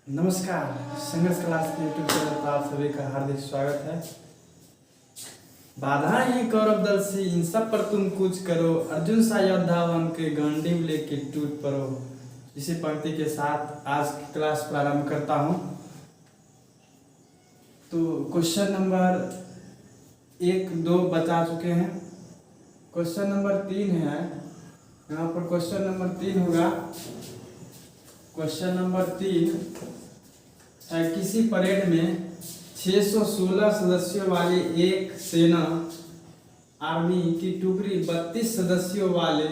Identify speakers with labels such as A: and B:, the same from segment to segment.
A: नमस्कार। संघर्ष क्लास के यूट्यूब चैनल पर आप सभी का हार्दिक स्वागत है। बाधाएं हैं कौरव दल से, इन सब पर तुम कुछ करो, अर्जुन सा योद्धा बन के गांडीव लेके टूट पड़ो। इसी पंक्ति के साथ आज की क्लास प्रारंभ करता हूं। तो क्वेश्चन नंबर 1-2 बता चुके हैं। क्वेश्चन नंबर 3 है। यहाँ पर क्वेश्चन नंबर 3 होगा। क्वेश्चन नंबर 3 है, किसी परेड में 616 सदस्यों वाली एक सेना आर्मी की टुकड़ी 32 सदस्यों वाले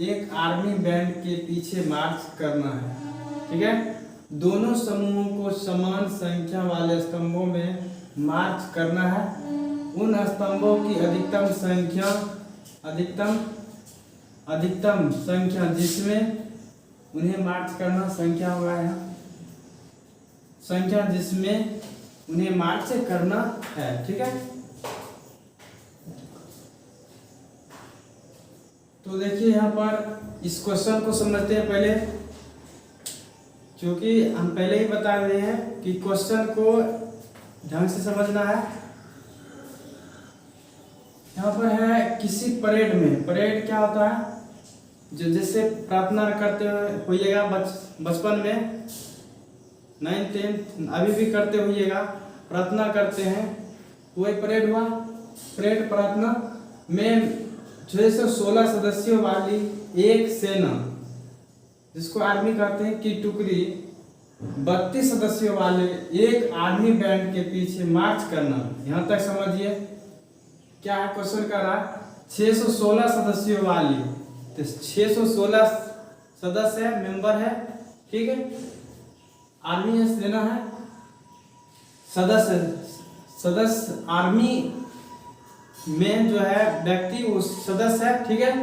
A: एक आर्मी बैंड के पीछे मार्च करना है। ठीक है, दोनों समूहों को समान संख्या वाले स्तंभों में मार्च करना है। उन स्तंभों की अधिकतम संख्या जिसमें उन्हें मार्च करना संख्या होगा यहाँ संख्या जिसमें उन्हें मार्च करना है। ठीक है, तो देखिए यहाँ पर इस क्वेश्चन को समझते हैं पहले, क्योंकि हम पहले ही बता रहे हैं कि क्वेश्चन को ढंग से समझना है। यहाँ पर है किसी परेड में, परेड क्या होता है, जो जैसे प्रार्थना करते होइएगा बचपन में, 9-10 अभी भी करते होइएगा, प्रार्थना करते हैं, वही परेड हुआ। परेड प्रार्थना में 616 सदस्यों वाली एक सेना, जिसको आर्मी कहते हैं, की टुकड़ी 32 सदस्यों वाले एक आर्मी बैंड के पीछे मार्च करना। यहाँ तक समझिए क्या है क्वेश्चन कर रहा है। 616 सदस्यों वाली, तो 616 सदस्य है, मेंबर है। ठीक है, आर्मी है, सेना है, सदस्य आर्मी में जो है व्यक्ति उस सदस्य है। ठीक है,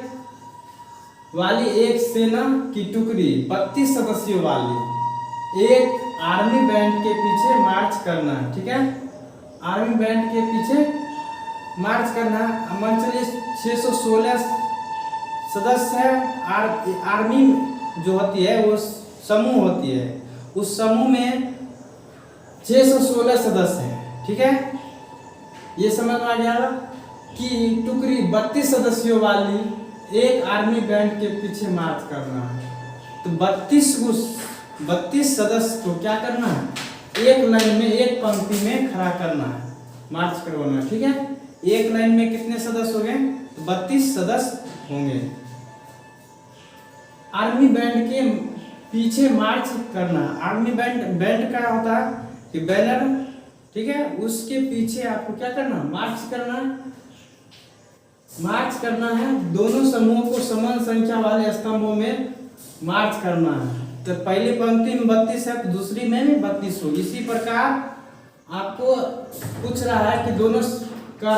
A: वाली एक सेना की टुकड़ी 32 सदस्यों वाली एक आर्मी बैंड के पीछे मार्च करना है। ठीक है, आर्मी बैंड के पीछे मार्च करना है। मान चलिए 616 सदस्य है, आर्मी जो होती है वो समूह होती है, उस समूह में 616 सदस्य हैं। ठीक है, ये समझ में आ गया कि टुकड़ी 32 सदस्यों वाली एक आर्मी बैंड के पीछे मार्च करना है। तो 32 सदस्य को क्या करना है, एक लाइन में, एक पंक्ति में खड़ा करना है, मार्च करवाना है। ठीक है, एक लाइन में कितने सदस्य हो गए, तो 32 सदस्य होंगे। आर्मी बैंड के पीछे मार्च करना। आर्मी बैंड का होता है कि बैनर, ठीक है, उसके पीछे आपको क्या करना, मार्च करना है। दोनों समूहों को समान संख्या वाले स्तंभों में मार्च करना है। तो पहली पंक्ति में 32 है, तो दूसरी में भी 32 होगी। इसी प्रकार आपको पूछ रहा है कि दोनों का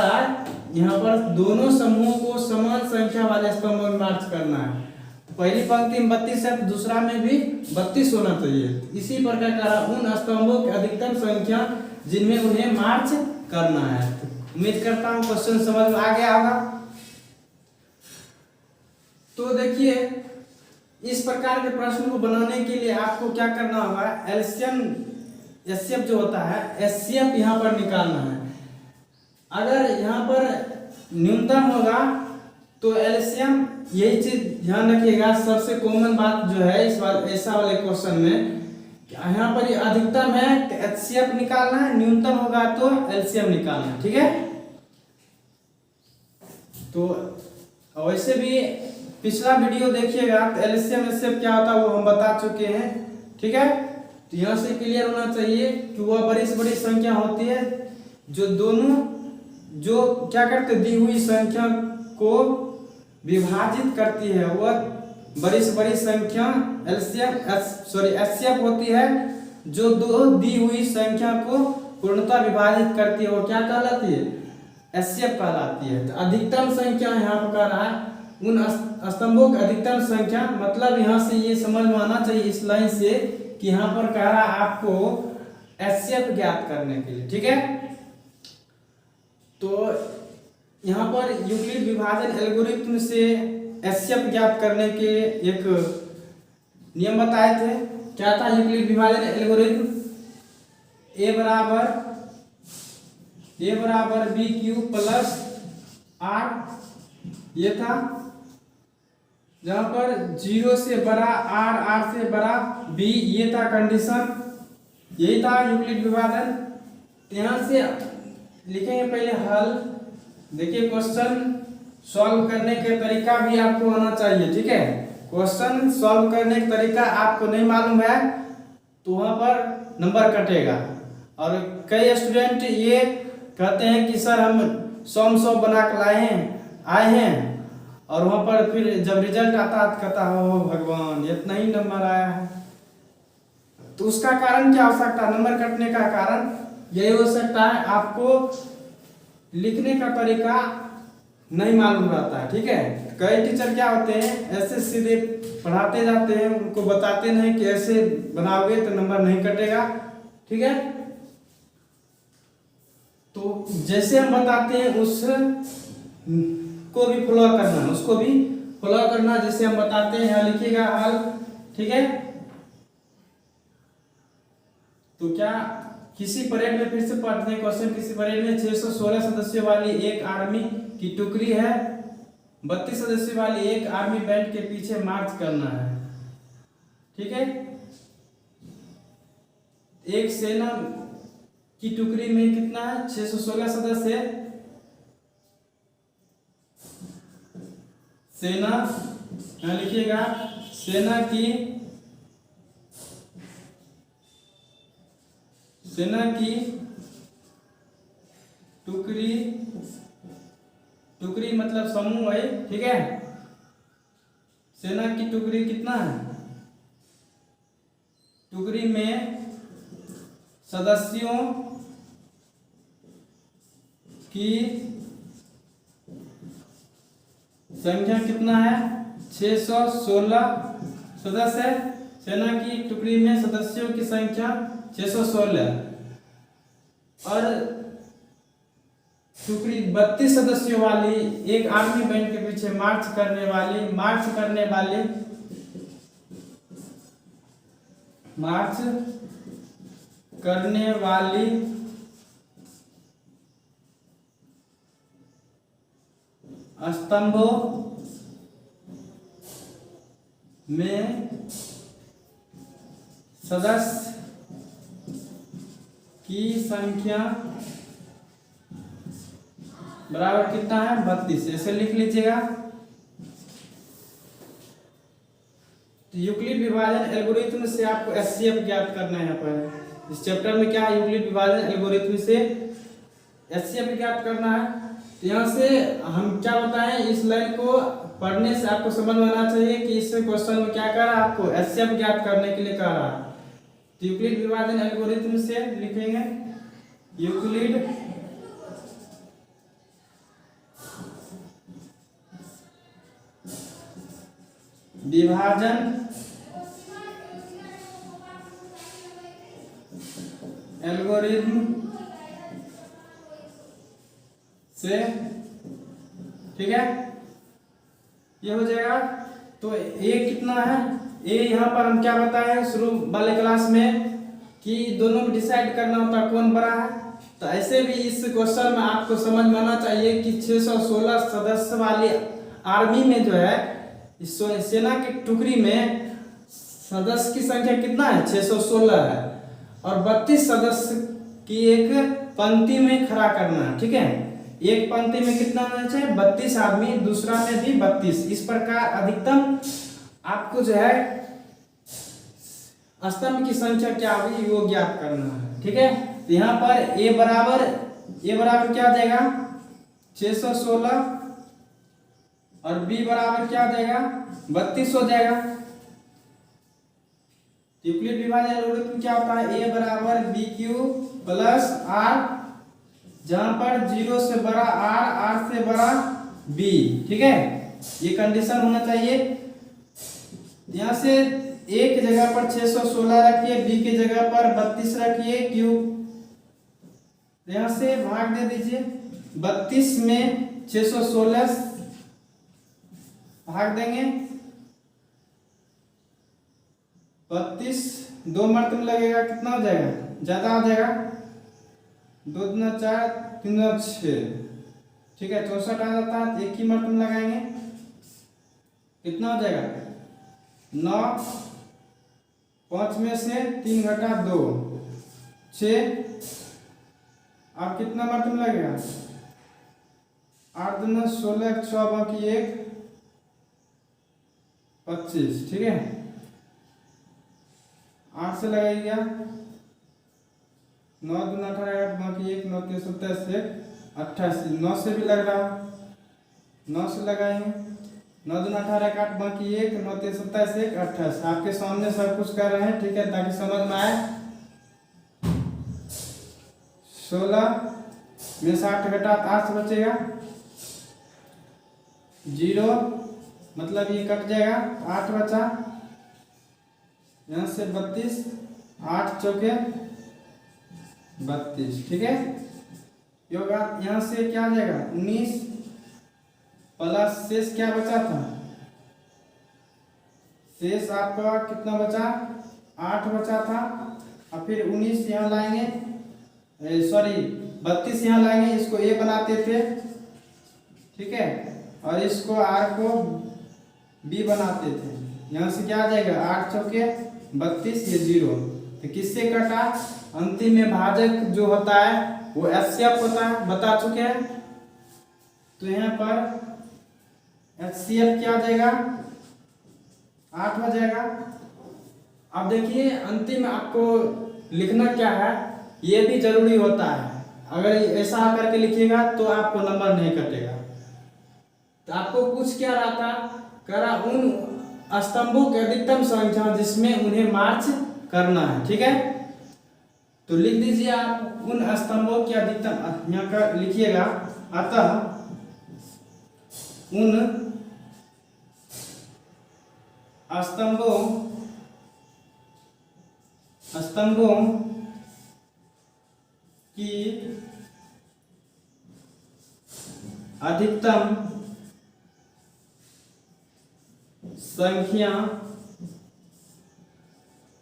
A: यहाँ पर दोनों समूहों को समान संख्या वाले स्तंभों में मार्च करना है। पहली पंक्ति में 32 है, तो दूसरा में भी 32 होना चाहिए। इसी प्रकार का उन स्तंभों की अधिकतम संख्या जिनमें उन्हें मार्च करना है। तो उम्मीद करता हूँ क्वेश्चन समझ में आ गया होगा। तो देखिए, इस प्रकार के प्रश्न को बनाने के लिए आपको क्या करना होगा, एलसीएम एचसीएफ जो होता है, एचसीएफ यहाँ पर निकालना है। अगर यहाँ पर न्यूनतम होगा तो एलसीएम, यही चीज ध्यान रखिएगा। सबसे कॉमन बात जो है इस बार ऐसा वाले क्वेश्चन में, यहाँ पर अधिकतम है तो एचसीएफ निकालना है, न्यूनतम होगा तो एलसीएम निकालना है। ठीक है, तो वैसे भी पिछला वीडियो देखिएगा तो एलसीएम एचसीएफ क्या होता है वो हम बता चुके हैं। ठीक है, तो यहाँ से क्लियर होना चाहिए कि वह बड़ी से बड़ी संख्या होती है जो क्या करते, दी हुई संख्या को विभाजित करती है। वह बड़ी से बड़ी संख्या एचसीएफ होती है, जो दो दी हुई संख्या को पूर्णतः विभाजित करती है। वो क्या कहलाती है, एचसीएफ कहलाती है। तो अधिकतम संख्या यहाँ पर कह रहा है उन स्तंभों की अधिकतम संख्या, मतलब यहाँ से ये समझ में आना चाहिए इस लाइन से कि यहाँ पर कह रहा है आपको एचसीएफ ज्ञात करने के लिए। ठीक है, तो यहाँ पर यूक्लिड विभाजन एल्गोरिथम से एचसीएफ ज्ञात करने के एक नियम बताए थे। क्या था यूक्लिड विभाजन एल्गोरिथम, ए बराबर बी क्यू प्लस आर, ये था। जहां पर 0 से बड़ा आर, आर से बड़ा बी, ये था कंडीशन, यही था यूक्लिड विभाजन। यहां से लिखेंगे पहले हल। देखिए क्वेश्चन सॉल्व करने के तरीका भी आपको आना चाहिए, ठीक है। क्वेश्चन सॉल्व करने का तरीका आपको नहीं मालूम है तो वहां पर नंबर कटेगा। और कई स्टूडेंट ये कहते हैं कि सर हम 100 बना कर आए हैं और वहां पर फिर जब रिजल्ट आता है कहता हो भगवान इतना ही नंबर आया है। तो उसका कारण क्या हो सकता है? नंबर कटने का कारण यही हो सकता है आपको लिखने का तरीका नहीं मालूम रहता है, ठीक है। कई टीचर क्या होते हैं ऐसे सीधे पढ़ाते जाते हैं, उनको बताते नहीं कि ऐसे बनाओगे तो नंबर नहीं कटेगा, ठीक है। तो जैसे हम बताते हैं उस को भी फॉलो करना, उसको भी फॉलो करना जैसे हम बताते हैं। यहाँ लिखिएगा हल, ठीक है। तो क्या किसी परेड में, फिर से पढ़ते हैं क्वेश्चन, किसी परेड में 616 सदस्यों वाली एक आर्मी की टुकड़ी है, 32 सदस्यों वाली एक आर्मी बैंड के पीछे मार्च करना है, ठीक है। एक सेना की टुकड़ी में कितना है? 616 सदस्य है। सेना, यहाँ लिखिएगा सेना की टुकड़ी मतलब समूह है, ठीक है। सेना की टुकड़ी कितना है? टुकड़ी में सदस्यों की संख्या कितना है? 616 सदस्य है। सेना की टुकड़ी में सदस्यों की संख्या 616 और टुकड़ी 32 सदस्यों वाली एक आर्मी बैंड के पीछे मार्च करने वाली स्तंभों में सदस्य की संख्या बराबर कितना है? 32। ऐसे लिख लीजिएगा। तो यूक्लिड विभाजन एल्गोरिथम से आपको एचसीएफ ज्ञात करना है। यहाँ पर इस चैप्टर में क्या है? यूक्लिड विभाजन एल्गोरिथम से एचसीएफ ज्ञात करना है। तो यहाँ से हम क्या बताएं, इस लाइन को पढ़ने से आपको समझ में आना चाहिए कि इस क्वेश्चन में क्या कर रहा है, आपको एचसीएफ ज्ञात करने के लिए कह रहा है। तो यूक्लिड विभाजन एल्गोरिथम से लिखेंगे यूक्लिड विभाजन एल्गोरिथम से, ठीक है। ये हो जाएगा। तो ए कितना है? ए यहाँ पर हम क्या बताएं शुरू वाले क्लास में कि दोनों में डिसाइड करना होता कौन बड़ा है। तो ऐसे भी इस क्वेश्चन में आपको समझ में आना चाहिए कि 616 सदस्य वाली आर्मी में जो है इस सेना की टुकड़ी में सदस्य की संख्या कितना है? 616 है और 32 सदस्य की एक पंक्ति में खड़ा करना है, ठीक है। एक पंक्ति में कितना होना चाहिए? 32 आदमी, दूसरा में भी 32। इस प्रकार अधिकतम आपको जो है स्तंभ की संख्या क्या होगी वो ज्ञात करना है, ठीक है। तो यहाँ पर ए बराबर क्या आ जाएगा? 616 और बी बराबर क्या आ जाएगा? 32 हो जाएगा। यूक्लिड विभाजन एल्गोरिथम क्या होता है? ए बराबर बी क्यू प्लस आर, जहां पर 0 से बड़ा आर, आर से बड़ा बी, ठीक है। ये कंडीशन होना चाहिए। यहां से ए की जगह पर 616 रखिए, बी की जगह पर 32 रखिए, क्यू यहां से भाग दे दीजिए। 32 में 616 भाग देंगे 32 2 मर्द में लगेगा, कितना हो जाएगा, ज्यादा हो जाएगा, 2 दूना 4 3 दूना 6, ठीक है 64 आ जाता है। एक ही मर्द में लगाएंगे, कितना हो जाएगा 9, 5 में से 3 घटा 2 6, अब कितना मर्द में लगेगा, 8 दूना 16, 6 बाकी 1 25, ठीक है 8 से लगाइएगा, 9 दूना 18 बाकी 1 9 3 27 1 88, 9 से भी लग रहा, 9 से लगाएंगे, 9 दूना 18 8 बाकी 1 9 3 27 1 28। आपके सामने सब कुछ कर रहे हैं, ठीक है ताकि समझ में आए। 16 में 60 घटा 8 बचेगा, 0 मतलब ये कट जाएगा, 8 बचा, यहाँ से 32, 8 चौके 32, ठीक है योगा। यहाँ से क्या आ जाएगा 19 प्लस शेष क्या बचा था, शेष आपका कितना बचा 8 बचा था, और फिर 19 यहाँ लाएंगे, सॉरी 32 यहाँ लाएंगे, इसको ए बनाते थे, ठीक है और इसको आर को बी बनाते थे। यहाँ से क्या आ जाएगा 8 चौके 32, ये 0, तो किससे कटा, अंतिम में भाजक जो होता है वो एचसीएफ होता है, बता चुके हैं। तो यहाँ पर एचसीएफ क्या आ जाएगा 8 हो जाएगा। अब देखिए अंतिम आपको लिखना क्या है, ये भी जरूरी होता है, अगर ऐसा करके लिखिएगा तो आपको नंबर नहीं कटेगा। तो आपको पूछ क्या रहा था, करा उन स्तंभों की अधिकतम संख्या जिसमें उन्हें मार्च करना है, ठीक है तो लिख दीजिए आप उन स्तंभों की अधिकतम, यहाँ का लिखिएगा, अतः उन स्तंभों की अधिकतम संख्या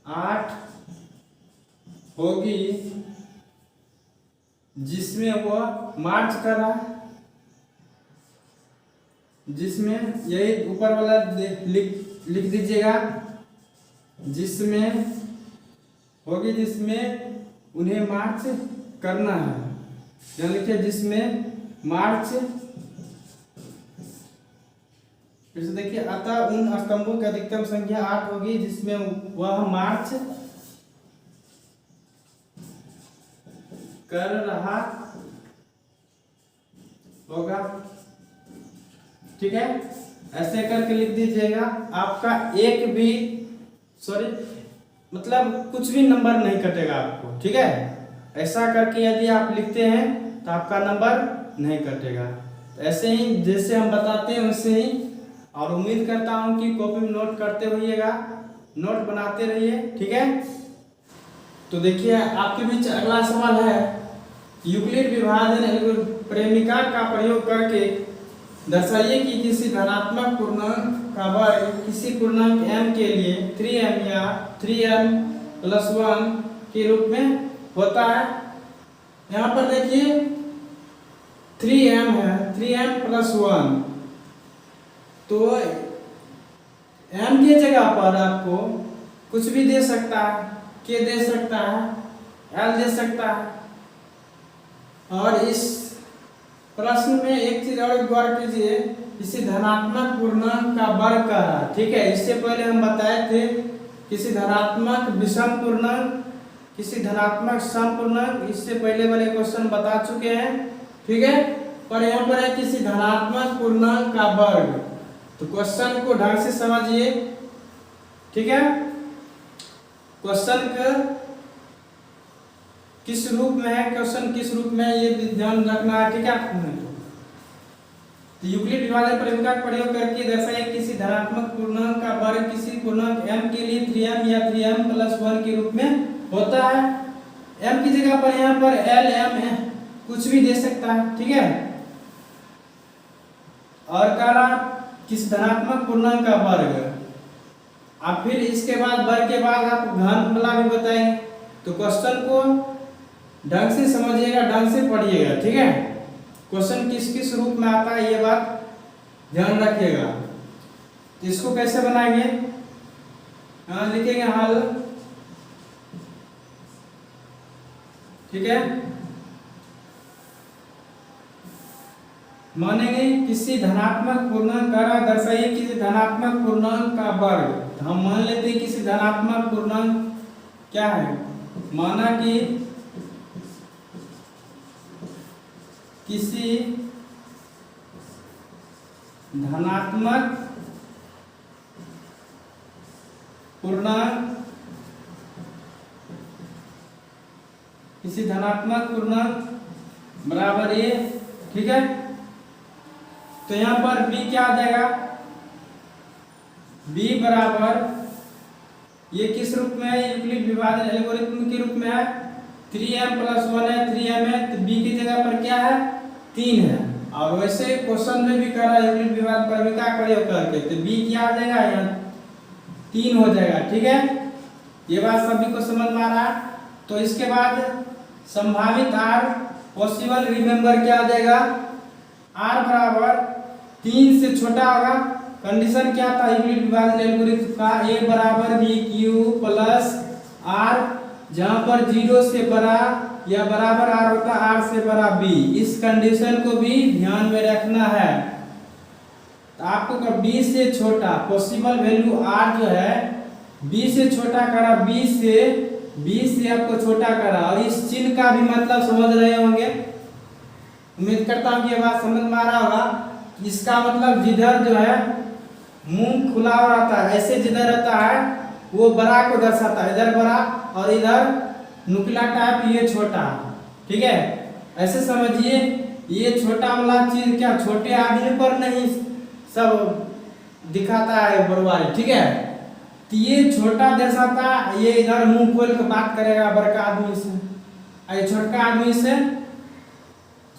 A: 8 होगी जिसमें वह मार्च कर रहा है, जिसमें यही ऊपर वाला लिख दीजिएगा, जिसमें होगी जिसमें उन्हें मार्च करना है, यहाँ लिखिए जिसमें मार्च, फिर से देखिए अतः उन स्तंभों की अधिकतम संख्या 8 होगी जिसमें वह मार्च कर रहा होगा, ठीक है ऐसे करके लिख दीजिएगा। आपका एक भी मतलब कुछ भी नंबर नहीं कटेगा आपको, ठीक है ऐसा करके यदि आप लिखते हैं तो आपका नंबर नहीं कटेगा। तो ऐसे ही जैसे हम बताते हैं वैसे ही, और उम्मीद करता हूं कि कॉपी में नोट करते रहिएगा, नोट बनाते रहिए, ठीक है। तो देखिए आपके बीच अगला सवाल है, यूक्लिड विभाजन प्रेमिका का प्रयोग करके दर्शाइए कि किसी धनात्मक पूर्णांक का वर्ग किसी पूर्णांक m के लिए 3m या 3m+1 के रूप में होता है। यहाँ पर देखिए 3m है, 3m+1, तो m के जगह पर आपको कुछ भी दे सकता है, k दे सकता है, l दे सकता है। और इस प्रश्न में एक चीज और गौर कीजिए, किसी धनात्मक पूर्णांक का वर्ग कर रहा है, ठीक है इससे पहले हम बताए थे किसी धनात्मक विषम पूर्णांक, किसी धनात्मक सम पूर्णांक, इससे पहले वाले क्वेश्चन बता चुके हैं, ठीक है। पर यहाँ पर है किसी धनात्मक पूर्णांक का वर्ग, तो क्वेश्चन को ढंग से समझिए, ठीक है क्वेश्चन का किस रूप में है, क्वेश्चन किस रूप में ये ध्यान रखना है, ठीक है। तो यूक्लिड विभाजन प्रेमिका का प्रयोग करके दर्शाइए किसी धनात्मक पूर्णांक का वर्ग किसी पूर्णांक m के लिए 3m या 3m+1 के रूप में होता है। m की जगह पर यहाँ पर l m कुछ भी दे सकता है, ठीक है। और कह रहा किसी धनात्मक पूर्णांक का वर्ग, अब फिर इसके बाद बर के बाद आप घनफला भी बताएंगे। तो क्वेश्चन को ढंग से समझिएगा, ढंग से पढ़िएगा, ठीक है। क्वेश्चन किस किस रूप में आता है ये बात ध्यान रखिएगा। तो इसको कैसे बनाएंगे, लिखेंगे हल, ठीक है। मानेंगे किसी धनात्मक पूर्णांक का दर्शाइए किसी धनात्मक पूर्णांक का वर्ग। हम मान लेते हैं किसी धनात्मक पूर्णांक क्या है, माना कि किसी धनात्मक पूर्णांक, किसी धनात्मक पूर्णांक बराबर ये, ठीक है। तो यहां पर b क्या आ जाएगा, b बराबर ये किस रूप में है, यूक्लिड विभाजन एल्गोरिथ्म के रूप में है, 3m + 1 है, 3m है, तो b की जगह पर क्या है 3 है। और वैसे क्वेश्चन में भी कर रहा है यूक्लिड विभाजन पर भी क्या प्रयोग करके, तो b क्या आ जाएगा यहाँ 3 हो जाएगा, ठीक है। ये बात सभी को समझ में आ रहा है। तो इसके बाद संभावित r पॉसिबल रिमेंबर क्या आ जाएगा, r बराबर 3 से छोटा होगा। कंडीशन क्या था यूक्लिड विभाजन एल्गोरिथ्म का, a बराबर bq प्लस r, जहां पर 0 से बड़ा या बराबर r होता है r से बड़ा b। इस कंडीशन को भी ध्यान में रखना है। तो आपको b से छोटा पॉसिबल वैल्यू r जो है b से छोटा करा, b से आपको छोटा करा। और इस चिन्ह का भी मतलब समझ रहे होंगे, उम्मीद करता हूं कि ये बात समझ में आ रहा होगा। इसका मतलब जिधर जो है मुंह खुला हुआ रहता है, ऐसे जिधर रहता है वो बड़ा को दर्शाता है, इधर बड़ा और इधर नुकीला टाइप, ये छोटा, ठीक है। ऐसे समझिए ये छोटा वाला चीज क्या छोटे आदमी पर नहीं सब दिखाता है बड़वारी, ठीक है। तो ये छोटा दर्शाता, ये इधर मुंह खोल के बात करेगा बड़का आदमी से, और छोटका आदमी से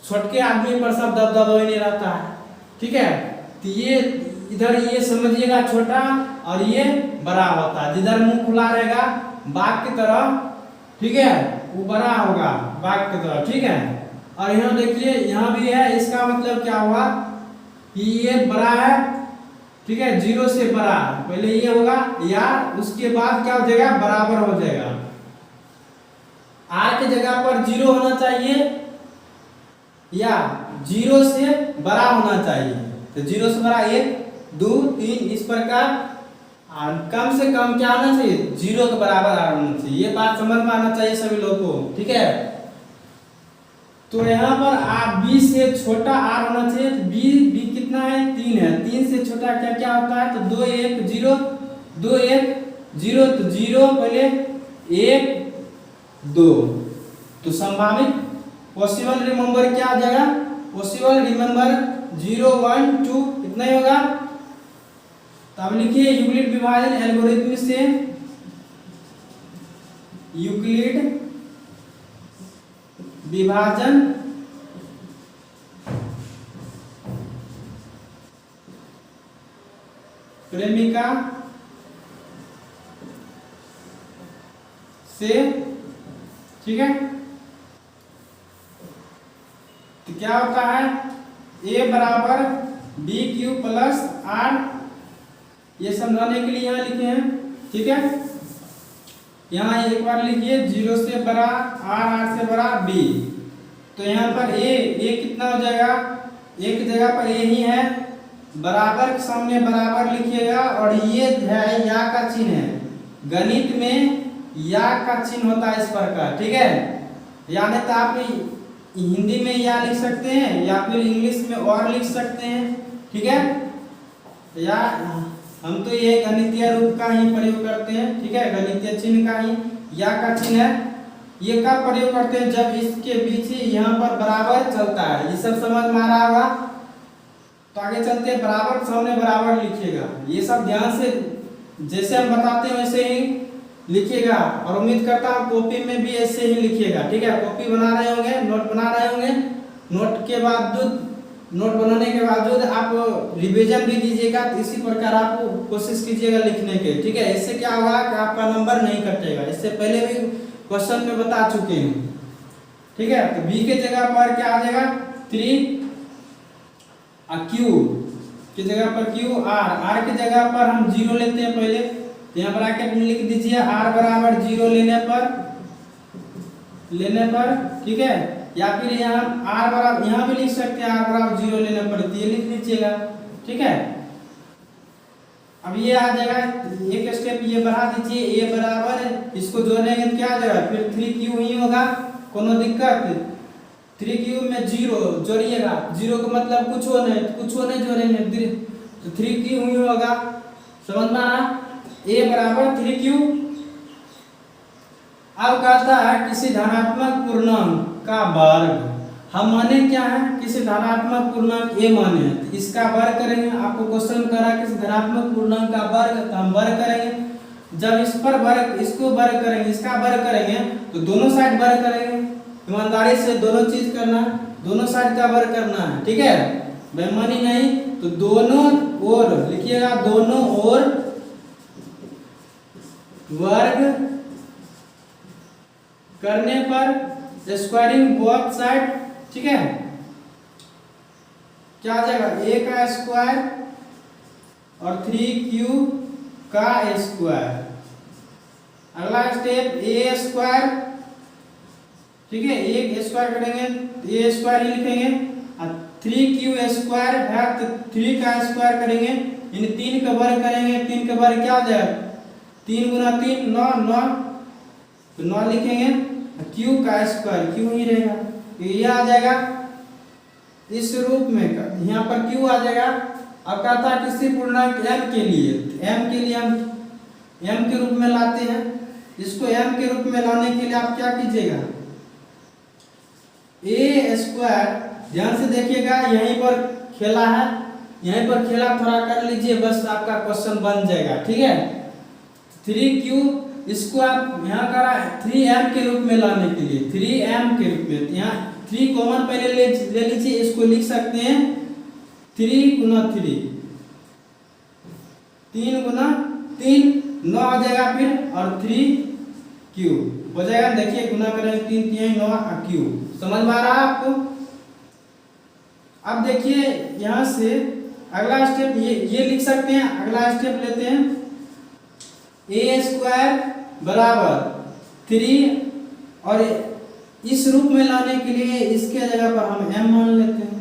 A: छोटके आदमी पर सब दबदबा नहीं रहता है, ठीक है। तो ये इधर ये समझिएगा छोटा और ये बड़ा होता है, जिधर मुंह खुला रहेगा बाघ की तरह, ठीक है, वो बड़ा होगा बाघ की तरह, ठीक है। और यहाँ देखिए यहाँ भी है, इसका मतलब क्या हुआ कि ये बड़ा है, ठीक है, 0 से बड़ा, पहले ये होगा या उसके बाद क्या हो जाएगा बराबर हो जाएगा। r की जगह पर 0 होना चाहिए या 0 से बड़ा होना चाहिए। तो 0 से बड़ा 1 2 3 इस प्रकार, कम से कम क्या होना चाहिए 0 के बराबर r होना चाहिए। ये बात समझ में आना चाहिए सभी लोगों को, ठीक है। तो यहाँ पर b से छोटा r होना चाहिए। तो b कितना है 3 है, 3 से छोटा क्या क्या होता है, तो 2 1 0 2 1 0, तो 0 पहले 1 2। तो संभावित पॉसिबल रिमेंबर क्या आ जाएगा, पॉसिबल रिमेंबर 0 1 2 इतना ही होगा। तो अब लिखिए यूक्लिड विभाजन एल्गोरिथ्म से, यूक्लिड विभाजन प्रेमिका से, ठीक है। तो क्या होता है a बराबर bq प्लस r, ये समझाने के लिए यहाँ लिखे हैं, ठीक है। यहाँ एक बार लिखिए 0 से बड़ा r से बड़ा b। तो यहाँ पर a कितना हो जाएगा, एक जगह पर a ही है, बराबर के सामने बराबर लिखिएगा। और ये है या का चिन्ह है, गणित में या का चिन्ह होता है इस प्रकार, ठीक है। यानी तो आप हिंदी में या लिख सकते हैं या फिर इंग्लिश में और लिख सकते हैं, ठीक है। या हम तो ये गणितीय रूप का ही प्रयोग करते हैं, ठीक है, गणितीय चिन्ह का ही या का चिन्ह है। ये का प्रयोग करते हैं जब इसके बीच यहाँ पर बराबर चलता है। ये सब समझ में आ रहा होगा। तो आगे चलते हैं, बराबर सामने बराबर लिखिएगा। ये सब ध्यान से जैसे हम बताते हैं वैसे ही लिखिएगा। और उम्मीद करता हूँ कॉपी में भी ऐसे ही लिखिएगा, ठीक है। कॉपी बना रहे होंगे, नोट बना रहे होंगे, नोट के बाद नोट बनाने के बावजूद आप रिवीजन भी कीजिएगा, तो इसी प्रकार आप कोशिश कीजिएगा लिखने के, ठीक है। इससे क्या होगा कि आपका नंबर नहीं कटेगा, इससे पहले भी क्वेश्चन में बता चुके हैं, ठीक है। तो बी के जगह पर क्या आ जाएगा 3 क्यू की जगह पर क्यू, आर की जगह पर हम 0 लेते हैं पहले, तो यहाँ ब्रैकेट में लिख दीजिए आर बराबर 0 लेने पर, ठीक है। या फिर यहाँ आर बराबर, यहाँ भी लिख सकते हैं आर बराबर 0 लेने पर, ये लिख लीजिएगा, ठीक है। अब ये आ जाएगा, एक स्टेप ये बढ़ा दीजिए, ए बराबर इसको जोड़ेंगे तो क्या आ जाएगा, फिर 3q ही होगा, कोनो दिक्कत, 3q में 0 जोड़िएगा, 0 का मतलब कुछ नहीं जोड़ेंगे, तो 3q ही होगा, समझ में आया। ए बराबर 3q। अब कहता है किसी धनात्मक पूर्णांक का वर्ग, हम माने क्या है, किसी धनात्मक पूर्णांक ए माने हैं, तो इसका वर्ग करेंगे। आपको क्वेश्चन करा किसी धनात्मक पूर्णांक का वर्ग, तो हम वर्ग करेंगे। जब इस पर वर्ग, इसको वर्ग करेंगे, इसका वर्ग करेंगे, तो दोनों साइड वर्ग करेंगे। ईमानदारी से दोनों चीज करना, दोनों साइड का वर्ग करना है, ठीक है, बेईमानी नहीं। तो दोनों ओर लिखिएगा, दोनों ओर वर्ग करने पर स्क्वायरिंग बोथ साइड, ठीक है, क्या आ जाएगा, ए का स्क्वायर और 3q का स्क्वायर। अगला स्टेप ए स्क्वायर, ठीक है, एक स्क्वायर करेंगे, ए स्क्वायर ही लिखेंगे, और 3q स्क्वायर है तो 3 का स्क्वायर करेंगे, इन 3 का वर्ग करेंगे, 3 का वर्ग क्या हो जाएगा, 3 गुना 3 9, तो 9 लिखेंगे, q का स्क्वायर q ही रहेगा, ये आ जाएगा इस रूप में, यहाँ पर q आ जाएगा। अब कहता है किसी पूर्णांक m के लिए, m के लिए हम m के रूप में लाते हैं, इसको m के रूप में लाने के लिए आप क्या कीजिएगा, ए स्क्वायर, ध्यान से देखिएगा, यहीं पर खेला है, यहीं पर खेला थोड़ा कर लीजिए, बस आपका क्वेश्चन बन जाएगा, ठीक है। 3q, इसको आप यहाँ करा 3m के रूप में लाने के लिए, 3m के रूप में, यहाँ 3 कॉमन पहले ले लीजिए, इसको लिख सकते हैं 3 गुना 3, 3 गुना 3 9 आ जाएगा फिर, और 3q हो जाएगा, देखिए गुना करेंगे 3 3 9 q, समझ में आ रहा है आपको। अब देखिए यहाँ से अगला स्टेप ये लिख सकते हैं, अगला स्टेप लेते हैं, ए स्क्वायर बराबर 3, और इस रूप में लाने के लिए इसके जगह पर हम m मान लेते हैं,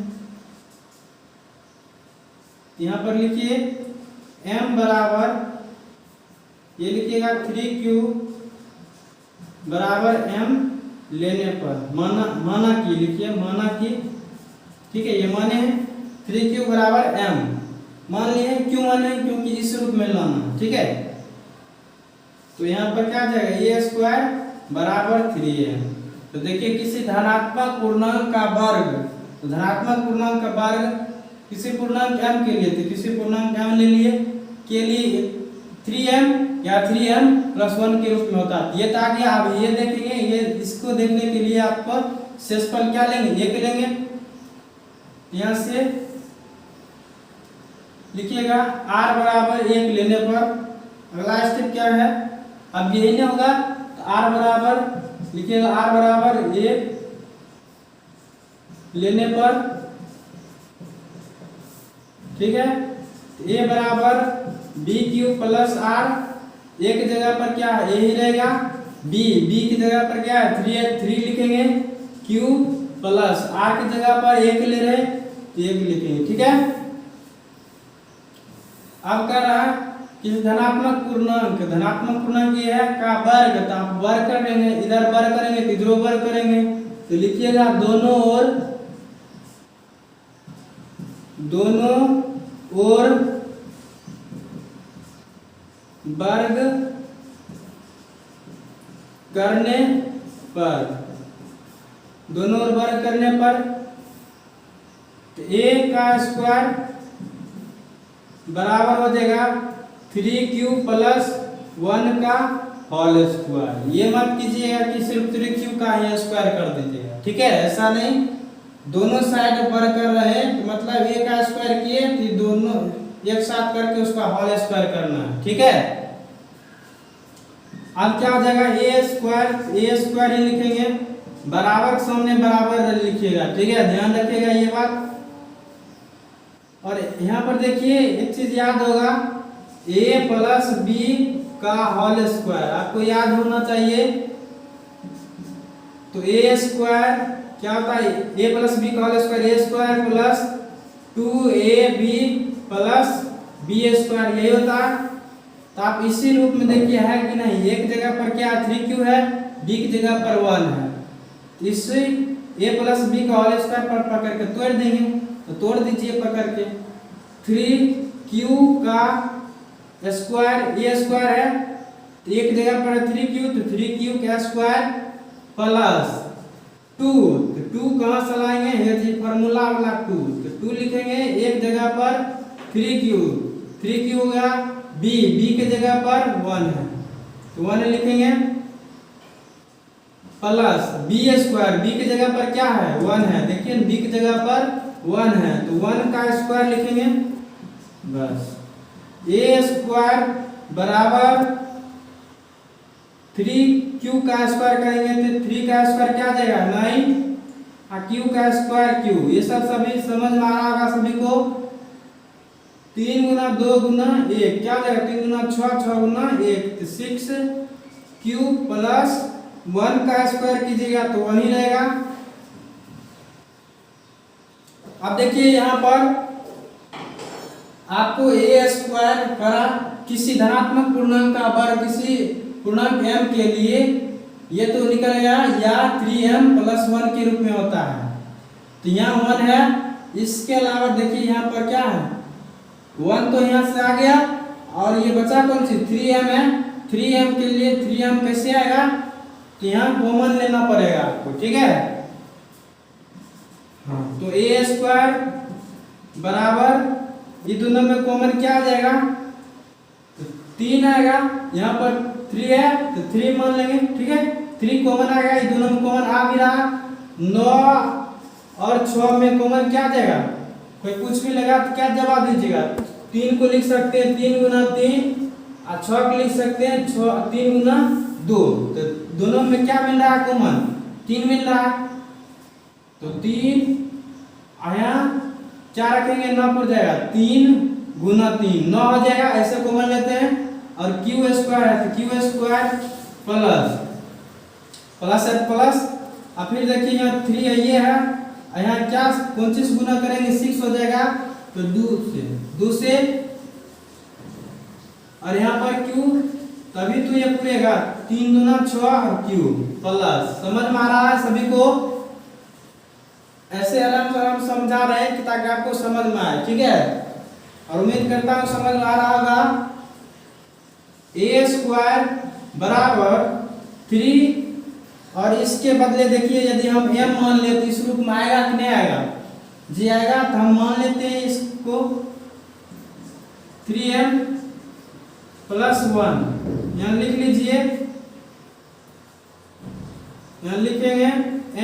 A: यहाँ पर लिखिए m बराबर, ये लिखिएगा 3q बराबर m लेने पर, माना की लिखिए, माना की, ठीक है, ये माने हैं 3q बराबर m मान लिए, क्यों माने, क्योंकि इस रूप में लाना, ठीक है। तो यहाँ पर क्या आ जाएगा, ए स्क्वायर बराबर 3m। तो देखिए किसी धनात्मक पूर्णांक का वर्ग, तो धनात्मक पूर्णांक का वर्ग किसी पूर्णांक m के लिए, तो किसी पूर्णांक m ले लिए के लिए 3m या 3m + 1 के रूप में होता है। ये ताकि आप ये देखेंगे, ये इसको देखने के लिए आपको शेषफल क्या लेंगे, 1 लेंगे, यहाँ से लिखिएगा r बराबर 1 लेने पर। अगला स्टेप क्या है, अब यही नहीं होगा तो r बराबर लिखिएगा, r बराबर 1 लेने पर, ठीक है, a बराबर bq प्लस r, a की जगह पर क्या है, a ही रहेगा, b की जगह पर क्या है 3 लिखेंगे, q प्लस r की जगह पर 1 ले रहे तो 1 लिखेंगे, ठीक है। अब कह रहा है कि धनात्मक पूर्णांक ये है का वर्ग, तो आप वर्ग करेंगे, इधर वर्ग करेंगे तो इधर वर्ग करेंगे, तो लिखिएगा दोनों ओर वर्ग करने पर, दोनों ओर वर्ग करने पर, तो a का स्क्वायर बराबर हो जाएगा 3q प्लस 1 का होल स्क्वायर। ये मत कीजिएगा कि सिर्फ 3q का ही स्क्वायर कर दीजिएगा, ठीक है, ऐसा नहीं, दोनों साइड वर्क कर रहे हैं, तो मतलब ए का स्क्वायर किए तो दोनों एक साथ करके उसका होल स्क्वायर करना है, ठीक है। अब क्या हो जाएगा, ए स्क्वायर ही लिखेंगे, बराबर के सामने बराबर लिखिएगा, ठीक है, ध्यान रखिएगा ये बात। और यहाँ पर देखिए एक चीज याद होगा, a प्लस बी का होल स्क्वायर आपको याद होना चाहिए। तो ए स्क्वायर क्या होता है, a प्लस बी का whole square, A square plus 2ab plus B square, यही होता है। तो आप इसी रूप में देखिए है कि नहीं, एक जगह पर क्या 3q है, b की जगह पर 1 है, इसे a प्लस बी का होल स्क्वायर पर पकड़ के तोड़ देंगे, तो तोड़ दीजिए पकड़ के। 3q का स्क्वायर ए स्क्वायर है, तो एक जगह पर 3q, तो 3q का स्क्वायर प्लस 2, तो 2 कहाँ से लाएंगे, ये जी फॉर्मूला वाला 2, तो 2 लिखेंगे एक जगह पर 3q हो गया, b के जगह पर 1 है, तो 1 लिखेंगे प्लस बी स्क्वायर, बी की जगह पर क्या है 1 है, देखिए बी की जगह पर 1 है, तो 1 का स्क्वायर लिखेंगे बस। ए स्क्वायर बराबर 3q का स्क्वायर करेंगे तो 3 का स्क्वायर क्या जाएगा 9, और q का स्क्वायर q, ये सब सभी समझ में आ रहा होगा सभी को। 3 गुना 2 गुना 1 क्या जाएगा, 3 गुना 6, 6 गुना 1, 6q प्लस 1 का स्क्वायर कीजिएगा तो 1 ही रहेगा। अब देखिए यहाँ पर आपको ए स्क्वायर करा किसी धनात्मक पूर्णांक का वर्ग किसी पूर्णांक m के लिए, ये तो निकल गया या 3m प्लस 1 के रूप में होता है, तो यहाँ 1 है। इसके अलावा देखिए यहाँ पर क्या है, 1 तो यहाँ से आ गया, और ये बचा कौन सी 3m है, 3m के लिए 3m कैसे आएगा, तो यहाँ कॉमन लेना पड़ेगा आपको, ठीक है। हाँ, तो ए स्क्वायर बराबर ये दोनों में कॉमन क्या आ जाएगा, तो 3 आएगा, यहाँ पर 3 है तो 3 मान लेंगे, ठीक है, 3 कॉमन आएगा, ये दोनों में कॉमन आ भी रहा। 9 और 6 में कॉमन क्या आ जाएगा, कोई कुछ भी लगा तो क्या जवाब दीजिएगा, 3 को लिख सकते हैं 3 गुना 3, और 6 को लिख सकते हैं 3 गुना 2, तो दोनों में क्या मिल रहा है कॉमन, 3 मिल रहा है, तो 3 आया, क्या रखेंगे 9 पर जाएगा, 3 गुना 3 9 हो जाएगा, ऐसे कॉमन लेते हैं। और क्यू स्क्वायर है तो क्यू स्क्वायर प्लस है प्लस, और फिर देखिए यहाँ 3 है, ये है, यहाँ क्या कौन चीज गुना करेंगे 6 हो जाएगा, तो 2 से, और यहाँ पर क्यू, तभी तो ये पूरेगा 3 गुना 6 और क्यू प्लस, समझ में आ रहा है सभी को, ऐसे आराम से हम समझा रहे हैं कि ताकि आपको समझ में आए, ठीक है, और उम्मीद करता हूँ समझ में आ रहा होगा। ए स्क्वायर बराबर 3, और इसके बदले देखिए यदि हम m मान ले तो इस रूप में आएगा कि नहीं आएगा, जी आएगा, तो हम मान लेते हैं इसको 3m प्लस 1, यहाँ लिख लीजिए, यहाँ लिखेंगे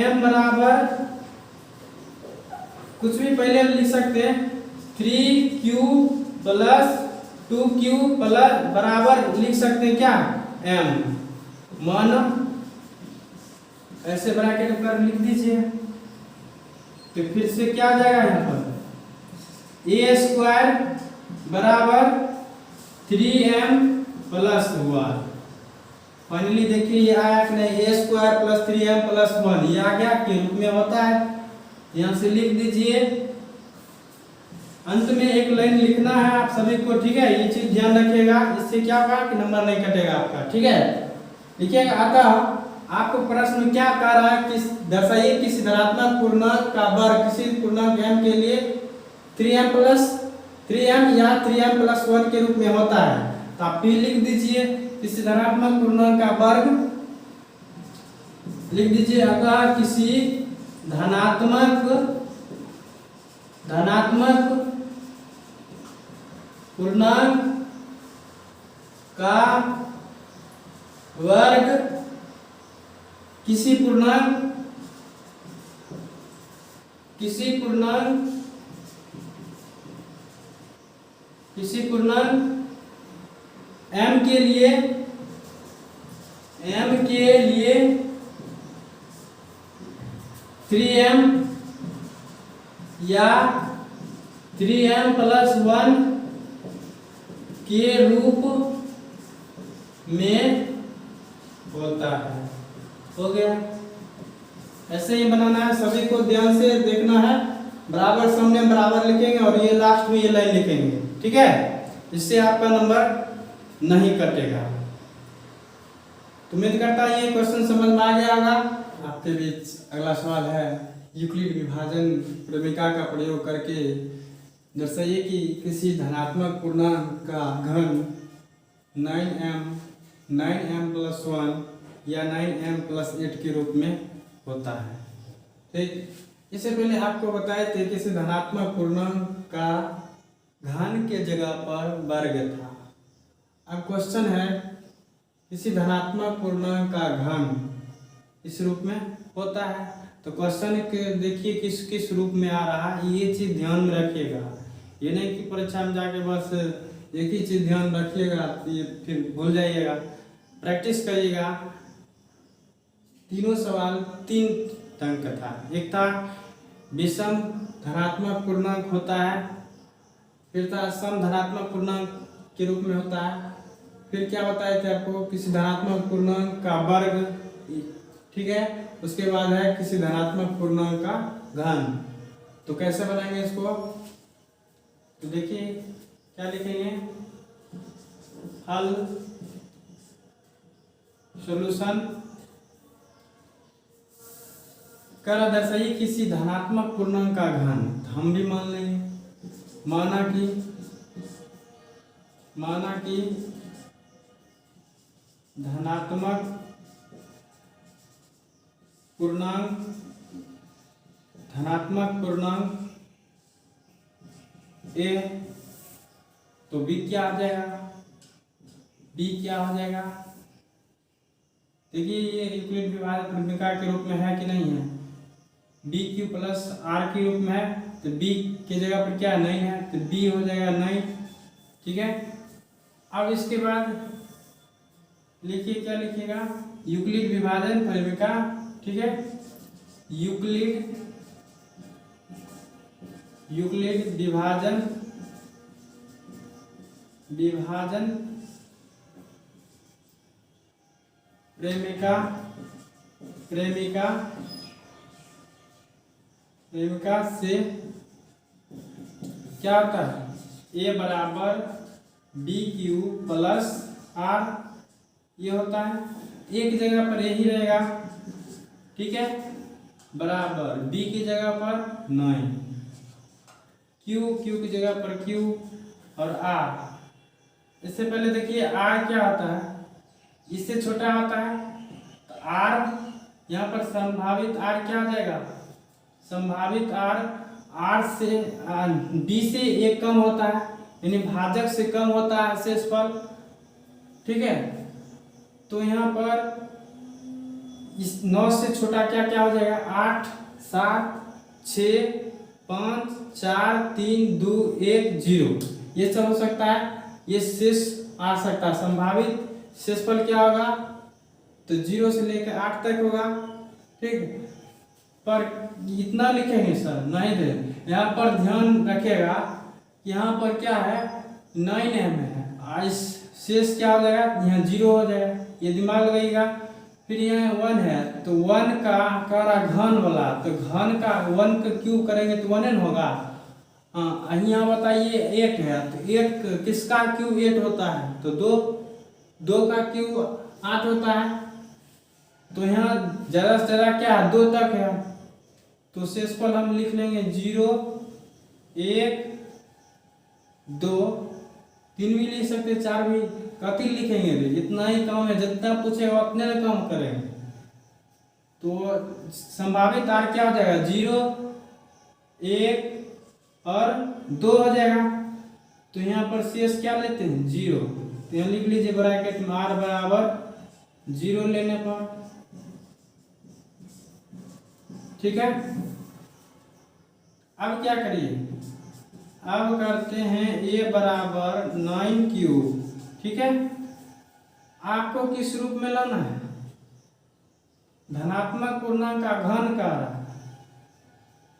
A: m बराबर कुछ भी पहले लिख सकते हैं 3q प्लस 2q प्लस बराबर लिख सकते हैं क्या m, मान ऐसे ब्रैकेट कर लिख दीजिए, तो फिर से क्या आ जाएगा यहाँ पर ए स्क्वायर बराबर 3m प्लस 1, फाइनली देखिए ये आया कि नहीं, ए स्क्वायर प्लस 3m प्लस 1 ये आ गया के रूप में होता है, यहाँ से लिख दीजिए। अंत में एक लाइन लिखना है आप सभी को, ठीक है, ये चीज ध्यान रखिएगा, इससे क्या होगा कि नंबर नहीं कटेगा आपका, ठीक है, लिखिएगा। अतः आपको प्रश्न क्या कह रहा है कि दर्शाइए किसी धनात्मक पूर्णांक का वर्ग किसी पूर्णांक m के लिए 3m या 3m प्लस 1 के रूप में होता है, तो आप p लिख दीजिए, किसी धनात्मक पूर्णांक का वर्ग लिख दीजिए। अतः किसी धनात्मक पूर्णांक का वर्ग किसी पूर्णांक किसी पूर्णांक m के लिए 3m या 3m+1 के रूप में होता है। हो गया। ऐसे ही बनाना है, सभी को ध्यान से देखना है। बराबर सामने बराबर लिखेंगे और ये लास्ट में ये लाइन लिखेंगे, ठीक है। इससे आपका नंबर नहीं कटेगा। तो उम्मीद करता है ये क्वेश्चन समझ में आ गया होगा। आपके बीच अगला सवाल है, यूक्लिड विभाजन प्रेमिका का प्रयोग करके दर्शाइए कि किसी धनात्मक पूर्णांक का घन 9m+1 या 9m+8 के रूप में होता है। ठीक, इससे पहले आपको बताए थे किसी धनात्मक पूर्णांक का घन के जगह पर वर्ग था। अब क्वेश्चन है, किसी धनात्मक पूर्णांक का घन इस रूप में होता है। तो क्वेश्चन के देखिए किस रूप में आ रहा है, ये चीज ध्यान में रखिएगा। ये नहीं कि परीक्षा में जाके बस एक ही चीज ध्यान रखिएगा, ये फिर भूल जाइएगा। प्रैक्टिस करिएगा। तीनों सवाल 3 ढंग का था। एक था विषम धनात्मक पूर्णांक होता है, फिर था सम धनात्मक पूर्णांक के रूप में होता है, फिर क्या बताए थे आपको, किसी धनात्मक पूर्णांक का वर्ग, ठीक है। उसके बाद है किसी धनात्मक पूर्णांक का घन। तो कैसे बनाएंगे इसको, तो देखिए क्या लिखेंगे, हल सॉल्यूशन कर दर्शाइए किसी धनात्मक पूर्णांक का घन। हम भी मान लेंगे, माना कि धनात्मक पूर्णांक a, तो b क्या आ जाएगा, देखिए ये यूक्लिड विभाजन प्रेमिका के रूप में है कि नहीं है, BQ + R के रूप में है। तो b की जगह पर क्या 9 है, तो b हो जाएगा 9, ठीक है। अब इसके बाद लिखिए, क्या लिखिएगा, यूक्लिड विभाजन प्रेमिका, ठीक है। यूक्लिड विभाजन प्रेमिका से क्या होता है, A बराबर BQ + R, ये होता है। एक जगह पर यही रहेगा, ठीक है, बराबर B की जगह पर 9, Q की जगह पर Q और R। इससे पहले देखिए R क्या होता है, इससे छोटा होता है। तो R यहाँ पर संभावित R क्या आ जाएगा, संभावित R से B से 1 कम होता है, यानी भाजक से कम होता है शेषफल, ठीक है। तो यहाँ पर इस 9 से छोटा क्या क्या हो जाएगा, 8, 7, 6, 5, 4, 3, 2, 1, 0, ये सब हो सकता है। ये शेष आ सकता है, संभावित शेषफल क्या होगा, तो 0 से लेकर 8 तक होगा, ठीक। पर इतना लिखेंगे सर नहीं दे, यहाँ पर ध्यान रखिएगा, यहाँ पर क्या है 9m है, इस शेष क्या हो जाएगा, यहाँ 0 हो जाएगा, ये दिमाग लगाइएगा। फिर यहाँ 1 है, तो 1 का घन वाला, तो घन का 1 का क्यों करेंगे तो 1n होगा। हाँ, यहाँ बताइए 8 है, तो 8 किसका क्यों 8 होता है, तो 2 का क्यों 8 होता है। तो यहाँ ज़्यादा से ज़्यादा क्या 2 तक है, तो शेषफल हम लिख लेंगे 0, 1, 2, 3 भी लिख सकते, 4 भी, कति लिखेंगे, इतना ही कम है, जितना पूछेगा उतने कम करेंगे। तो संभावित R क्या हो जाएगा, 0, 1 और 2 हो जाएगा। तो यहाँ पर शेष क्या लेते हैं, 0, तो यहाँ लिख लीजिए ब्रैकेट में R बराबर 0 लेने पर, ठीक है। अब क्या करिए, अब करते हैं a बराबर 9 क्यूब। ठीक है, आपको किस रूप में लाना है, धनात्मक पूर्णांक का घन कर रहा है,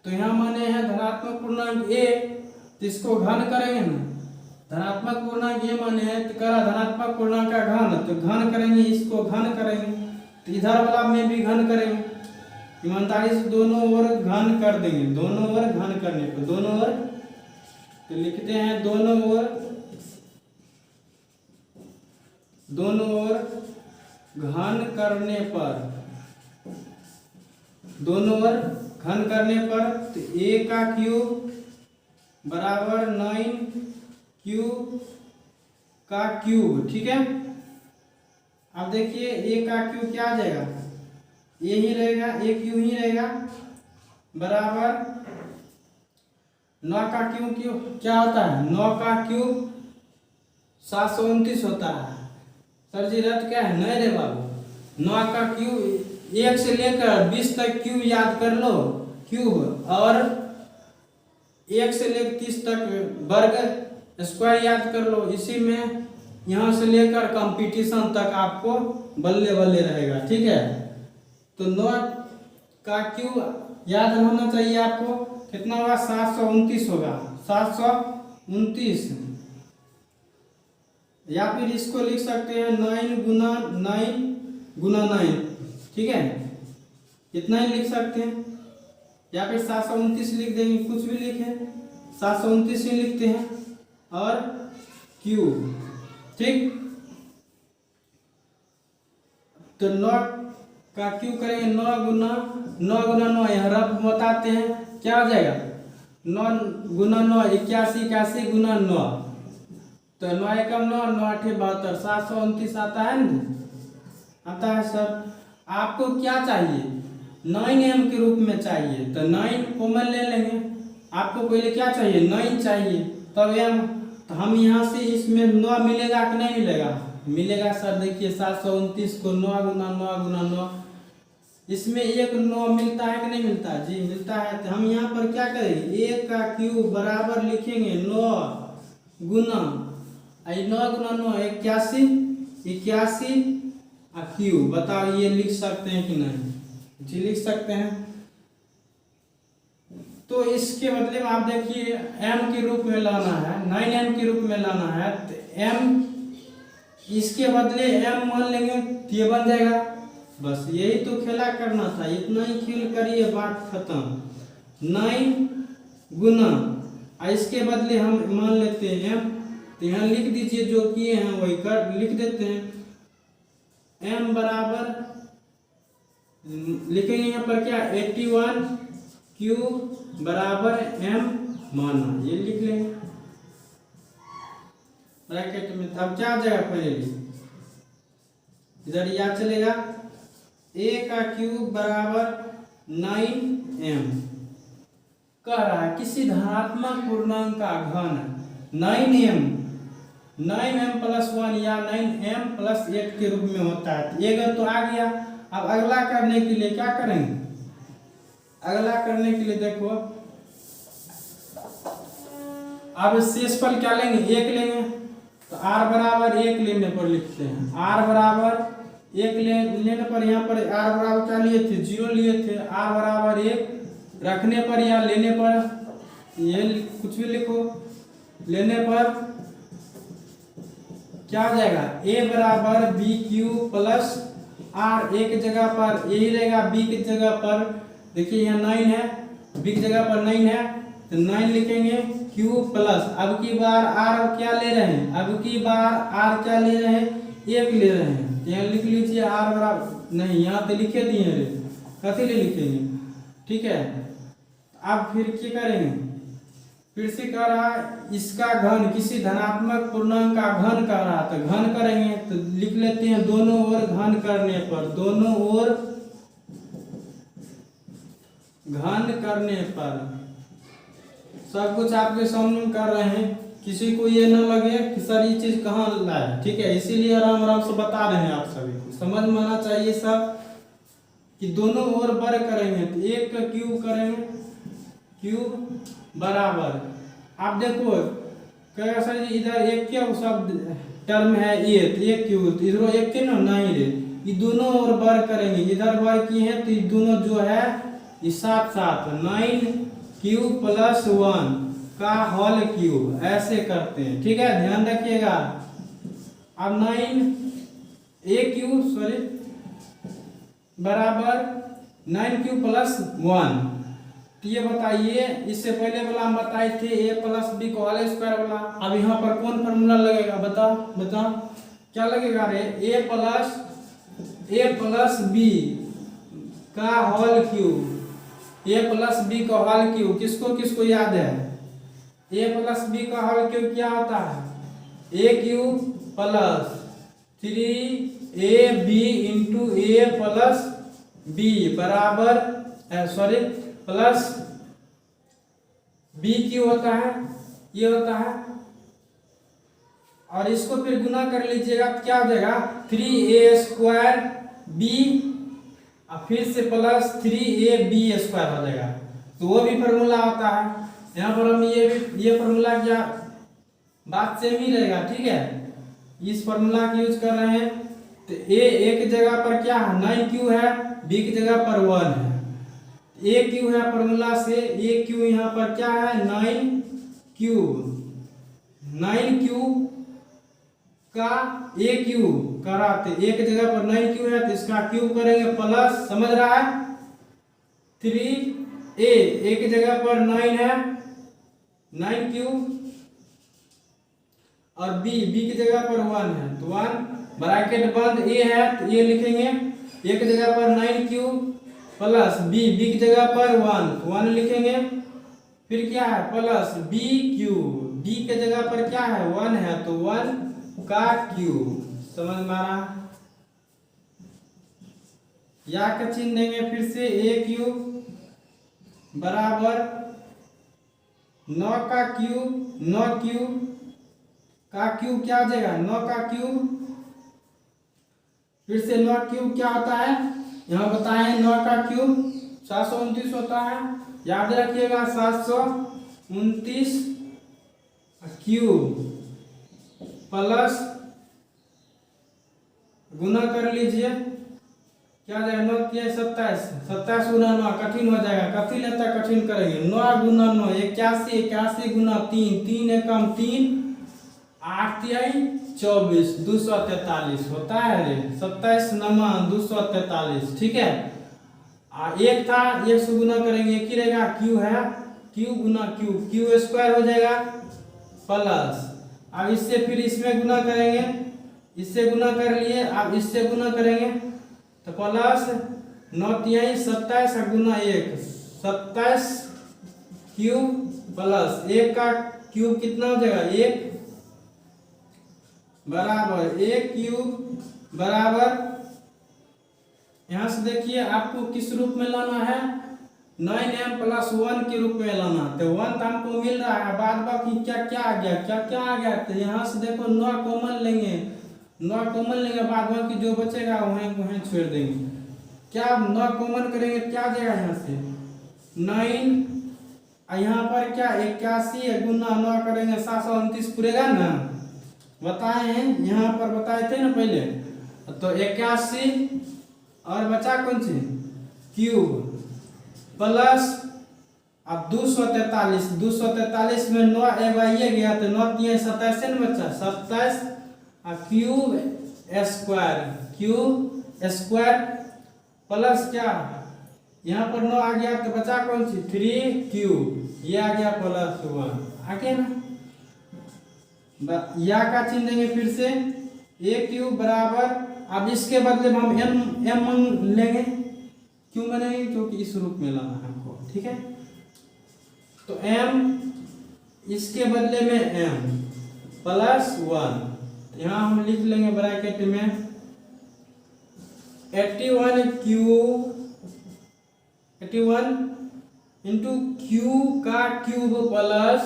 A: तो यहाँ माने हैं धनात्मक पूर्णांक a, तो इसको घन करेंगे ना, धनात्मक पूर्णांक ये माने हैं तो करा धनात्मक पूर्णांक का घन, तो घन करेंगे, इसको घन करेंगे, तो इधर वाला में भी घन करेंगे, ईमानदारी से दोनों ओर घन कर देंगे, दोनों ओर घन करने पर दोनों ओर, तो लिखते हैं दोनों ओर घन करने पर, दोनों ओर घन करने पर, तो a का क्यूब बराबर 9 क्यूब का क्यूब। ठीक है, अब देखिए a का क्यूब क्या आ जाएगा, ये ही रहेगा, a क्यूब ही रहेगा, बराबर 9 का क्यूब क्या होता है, 9 का क्यूब 729 होता है। सर जी रट क्या है, नहीं रे बाबू, 9 का क्यूब 1 से लेकर 20 तक क्यूब याद कर लो, क्यूब, और 1 से लेकर 30 तक वर्ग स्क्वायर याद कर लो, इसी में यहाँ से लेकर कंपटीशन तक आपको बल्ले बल्ले रहेगा। ठीक है, तो 9 का क्यूब याद होना चाहिए आपको, कितना होगा, 729 होगा, 729, या फिर इसको लिख सकते हैं 9 गुना 9। ठीक है, इतना ही लिख सकते हैं, या फिर 729 लिख देंगे, कुछ भी लिखे 729 ही लिखते हैं, और क्यूब। ठीक, तो 9 का क्यूब करेंगे, 9 गुना 9, यहाँ रफ बताते हैं, क्या हो जाएगा, 9 गुना 9 81 गुना 9, तो 9 एकम 9, 9 8 72, 729 आता है ना, आता है सर। आपको क्या चाहिए, 9m के रूप में चाहिए, तो 9 कॉमन ले लेंगे, आपको पहले क्या चाहिए, 9 चाहिए, तब m, तो हम यहाँ से इसमें 9 मिलेगा कि नहीं मिलेगा, मिलेगा सर। देखिए 729 को 9 गुना 9, इसमें एक 9 मिलता है कि नहीं मिलता, जी मिलता है। तो हम यहाँ पर क्या करेंगे, 1 का क्यूब बराबर लिखेंगे 9 गुना 9 81 क्यूब। बताओ ये लिख सकते हैं कि नहीं, जी लिख सकते हैं। तो इसके बदले में आप देखिए m के रूप में लाना है, 9m के रूप में लाना है, तो m इसके बदले m मान लेंगे, तो ये बन जाएगा। बस यही तो खेला करना था, इतना ही खेल करिए, बात खत्म। 9 गुना, इसके बदले हम मान लेते हैं m, तो यहाँ लिख दीजिए, जो किए हैं वही कर लिख देते हैं। m बराबर लिखेंगे यहाँ पर क्या, 81 क्यूब बराबर m माना, ये लिख लेंगे ब्रैकेट में। अब क्या आ जाएगा, पहले इधर याद चलेगा, a का क्यूब बराबर 9m, कह रहा है किसी धनात्मक पूर्णांक का घन 9m प्लस 1 या 9m प्लस 8 के रूप में होता है। ये तो आ गया। अब अगला करने के लिए क्या करेंगे, अगला करने के लिए देखो, अब शेषफल क्या लेंगे, 1 लेंगे, तो r बराबर 1 लेने पर लिखते हैं, r बराबर 1 लेने पर, यहाँ पर r बराबर क्या लिए थे, 0 लिए थे, r बराबर 1 रखने पर या लेने पर, ये कुछ भी लिखो, लेने पर क्या हो जाएगा, a बराबर बी क्यूब प्लस r, एक जगह पर यही रहेगा, b की जगह पर देखिए यहाँ 9 है, b की जगह पर 9 है, तो 9 लिखेंगे क्यूब प्लस, अब की बार r क्या ले रहे हैं, अब की बार r क्या ले रहे हैं, 1 ले रहे हैं, तो यहाँ लिख लीजिए r बराबर, नहीं यहाँ तो लिखे दिए रे, कथी ले लिखेंगे। ठीक है, अब फिर क्या करेंगे, फिर से कह रहा है इसका घन, किसी धनात्मक पूर्णांक का घन कह रहा, तो घन करेंगे, तो लिख लेते हैं दोनों ओर घन करने पर, दोनों ओर घन करने पर, सब कुछ आपके सामने कर रहे हैं, किसी को ये न लगे कि सर ये चीज कहाँ लाए। ठीक है, इसीलिए आराम आराम से बता रहे हैं, आप सभी को समझ में आना चाहिए सब, कि दोनों ओर वर्ग करेंगे, तो 1 का क्यूब करेंगे, क्यूब बराबर, आप देखो कहेगा सर जी इधर एक क्या शब्द टर्म है ए, तो एक क्यूब, तो इधर एक के ना नहीं रे, ये दोनों और वर्ग करेंगे, इधर वर्ग किए हैं तो ये दोनों जो है ये साथ साथ 9 क्यूब प्लस 1 का होल क्यूब ऐसे करते हैं, ठीक है, ध्यान रखिएगा। अब 9 ए क्यूब सॉरी बराबर 9 क्यूब प्लस 1, तो ये बताइए इससे पहले वाला हम बताए थे ए प्लस बी का होल स्क्वायर वाला, अब यहाँ पर कौन फॉर्मूला लगेगा बताओ बताओ क्या लगेगा रे, ए प्लस बी का होल क्यूब, ए प्लस बी का होल क्यूब किसको किसको याद है, ए प्लस बी का होल क्यूब क्या होता है, ए क्यूब प्लस 3ab इंटू ए प्लस बी बराबर सॉरी प्लस बी क्यू होता है, ये होता है, और इसको फिर गुना कर लीजिएगा तो क्या हो जाएगा 3a² बी और फिर से प्लस 3ab² हो जाएगा, तो वो भी फॉर्मूला होता है। यहाँ पर हम ये फॉर्मूला क्या बात सेम ही रहेगा, ठीक है, इस फॉर्मूला का यूज कर रहे हैं, तो ए एक जगह पर क्या है 9 क्यू है, बी की जगह पर 1 है, ए क्यू है फॉर्मूला से, ए क्यू यहाँ पर क्या है 9 क्यूब का ए क्यूब कराते, एक जगह पर 9 क्यू है तो इसका क्यूब करेंगे प्लस, समझ रहा है 3a, एक जगह पर 9 है 9 क्यूब और बी की जगह पर 1 है तो 1 ब्रैकेट बंद, ए है तो ये लिखेंगे, एक जगह पर 9 क्यूब प्लस बी की जगह पर 1 लिखेंगे, फिर क्या है प्लस बी क्यूब, बी के जगह पर क्या है 1 है तो 1 का क्यूब, समझ में आ रहा, या का चिन्ह देंगे फिर से, ए क्यूब बराबर 9 का क्यूब, 9 क्यूब का क्यूब क्या हो जाएगा 9 का क्यूब, फिर से 9 क्यूब क्या होता है यहाँ बताएं, 9 का क्यूब 729 होता है, याद रखिएगा 729 क्यूब प्लस गुना कर लीजिए क्या जाएगा 9 के 27, 27 गुना 9 कठिन हो जाएगा, कठिन लेता कठिन करेंगे, 9 गुना 9 81, 81 गुना 3, 3 एकम 3, 8 तिहाई 24, 243 होता है रे, 27 नमा 243, ठीक है, एक था एक से गुना करेंगे एक ही रहेगा, क्यू है क्यू गुना क्यू, क्यू स्क्वायर हो जाएगा प्लस, अब इससे फिर इसमें गुना करेंगे, इससे गुना कर लिए, अब इससे गुना करेंगे तो प्लस 9 तिहाई 27 गुना 1, 27 क्यूब प्लस 1 का क्यूब कितना हो जाएगा 1 बराबर 1 क्यूब बराबर, यहां से देखिए आपको किस रूप में लाना है 9m प्लस 1 के रूप में लाना, तो 1 तो हमको मिल रहा है, बाद बाकी क्या क्या आ गया क्या आ गया, तो यहाँ से देखो 9 कॉमन लेंगे, 9 कॉमन लेंगे, बाद बाकी जो बचेगा वहीं छोड़ देंगे, क्या 9 कॉमन करेंगे क्या आ जाएगा यहाँ से 9, यहाँ पर क्या 81 गुना 9 करेंगे 729 पूरेगा ना, बताए हैं यहाँ पर बताए थे ना पहले, तो 81 और बचा कौन सी क्यूब प्लस, अब 243 में 9 आइए गया तो 9 तिहाई 27 में बचा 27 क्यूब स्क्वायर प्लस क्या यहाँ पर 9 आ गया तो बचा कौन सी 3 क्यूब, ये आ गया प्लस 1 आ गया ना, या का चिन्ह देंगे फिर से, ए क्यूब बराबर, अब इसके बदले में हम एम लेंगे, क्यों बनेंगे क्योंकि इस रूप में लाना है हमको, ठीक है, तो एम इसके बदले में एम प्लस 1, यहाँ हम लिख लेंगे ब्रैकेट में 81 इंटू क्यू का क्यूब प्लस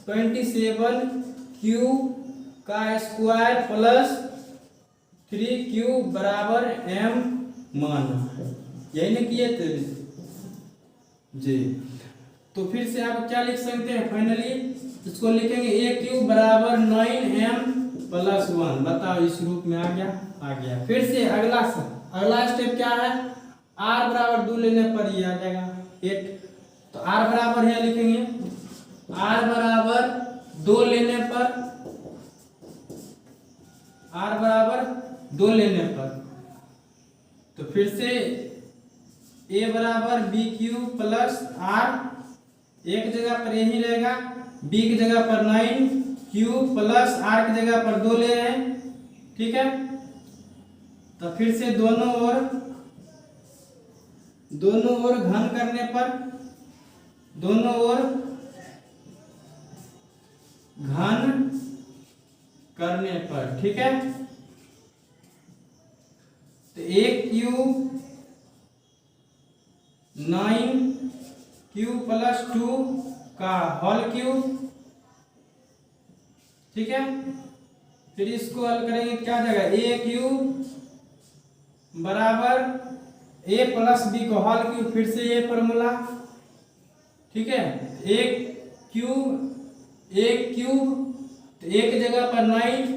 A: 27 क्यू का स्क्वायर प्लस 3 क्यूब बराबर m मान, यही नहीं किए थे जी। तो फिर से आप क्या लिख सकते हैं फाइनली, इसको लिखेंगे a क्यूब बराबर 9m प्लस 1। बताओ इस रूप में आ गया? आ गया। फिर से अगला स्टेप क्या है, r बराबर 2 लेने पर ये आ जाएगा 8। तो r बराबर है लिखेंगे, r बराबर 2 लेने पर, r बराबर 2 लेने पर, तो फिर से a बराबर b क्यूब प्लस r, एक जगह पर यही रहेगा, b की जगह पर 9 क्यूब प्लस r की जगह पर 2 ले हैं, ठीक है। तो फिर से दोनों ओर घन करने पर, दोनों ओर घन करने पर, ठीक है। तो a क्यूब 9 क्यूब प्लस 2 का होल क्यूब, ठीक है। फिर इसको हल करेंगे, क्या जाएगा, a क्यूब बराबर a प्लस b को होल क्यूब, फिर से ये फॉर्मूला, ठीक है। एक क्यूब तो एक जगह पर 9